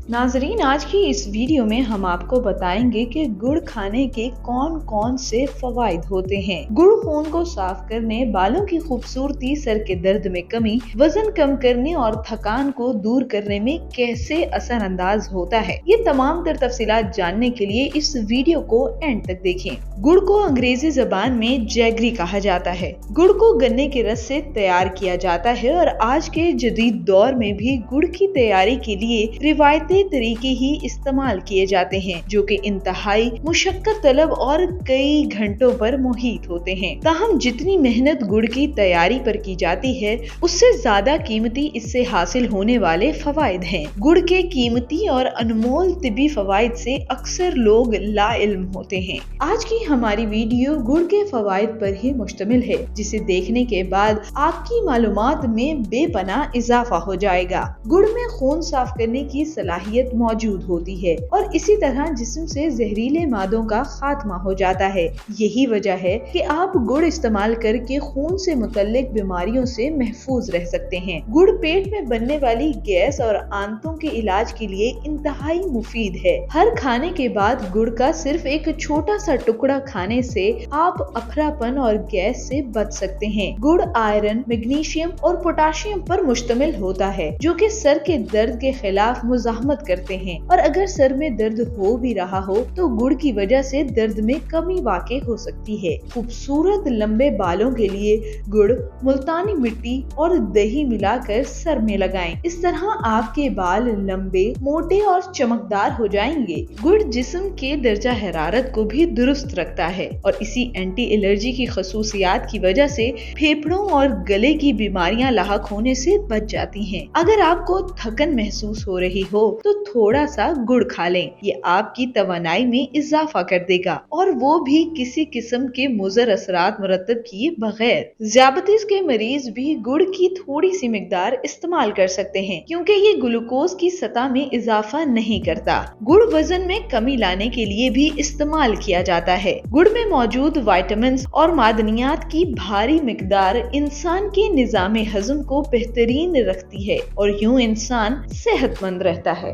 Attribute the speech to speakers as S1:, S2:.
S1: नाजरीन, आज की इस वीडियो में हम आपको बताएंगे कि गुड़ खाने के कौन कौन से फवाइद होते हैं। गुड़ खून को साफ करने, बालों की खूबसूरती, सर के दर्द में कमी, वजन कम करने और थकान को दूर करने में कैसे असर अंदाज होता है, ये तमाम तर तफसीलात जानने के लिए इस वीडियो को एंड तक देखें। गुड़ को अंग्रेजी जबान में जैगरी कहा जाता है। गुड़ को गन्ने के रस से तैयार किया जाता है और आज के जदीद दौर में भी गुड़ की तैयारी के लिए रिवायती तरीके ही इस्तेमाल किए जाते हैं, जो कि इंतहाई मुशक्कत तलब और कई घंटों पर मुहित होते हैं। ताहम जितनी मेहनत गुड़ की तैयारी पर की जाती है, उससे ज्यादा कीमती इससे हासिल होने वाले फवाइद हैं। गुड़ के कीमती और अनमोल तिबी फवाइद से अक्सर लोग लाइल्म होते हैं। आज की हमारी वीडियो गुड़ के फवाइद पर ही मुश्तमिल है, जिसे देखने के बाद आपकी मालूमात में बेपनाह इजाफा हो जाएगा। गुड़ में खून साफ करने की सलाहियत मौजूद होती है और इसी तरह जिस्म से जहरीले मादों का खात्मा हो जाता है। यही वजह है कि आप गुड़ इस्तेमाल करके खून से मुतल्लिक बीमारियों से महफूज रह सकते हैं। गुड़ पेट में बनने वाली गैस और आंतों के इलाज के लिए इंतहाई मुफीद है। हर खाने के बाद गुड़ का सिर्फ एक छोटा सा टुकड़ा खाने से आप अफरापन और गैस से बच सकते हैं। गुड़ आयरन, मैग्नीशियम और पोटाशियम पर मुश्तमिल होता है, जो कि सर के दर्द के खिलाफ मुजाहमत करते हैं। और अगर सर में दर्द हो भी रहा हो तो गुड़ की वजह से दर्द में कमी वाक़ई हो सकती है। खूबसूरत लंबे बालों के लिए गुड़, मुल्तानी मिट्टी और दही मिलाकर सर में लगाएं। इस तरह आपके बाल लंबे, मोटे और चमकदार हो जाएंगे। गुड़ जिस्म के दर्जा हरारत को भी दुरुस्त रखता है और इसी एंटी एलर्जी की खसूसियात की वजह से फेफड़ों और गले की बीमारियां लाहक होने से बच जाती हैं। अगर आपको थकन महसूस हो रही हो तो थोड़ा सा गुड़ खा लें। ये आपकी तवानाई में इजाफा कर देगा और वो भी किसी किस्म के मुज़र असरात मुरतब किए बगैर। ज़ियाबतीस के मरीज भी गुड़ की थोड़ी सी मिकदार इस्तेमाल कर सकते हैं, क्योंकि ये ग्लूकोज की सतह में इजाफा नहीं करता। गुड़ वजन में कमी लाने के लिए भी इस्तेमाल किया जाता है। गुड़ में मौजूद विटामिन और मादनियात की भारी मिकदार इंसान के निज़ाम हजम को बेहतरीन रखती है और यूं इंसान सेहतमंद रहता है।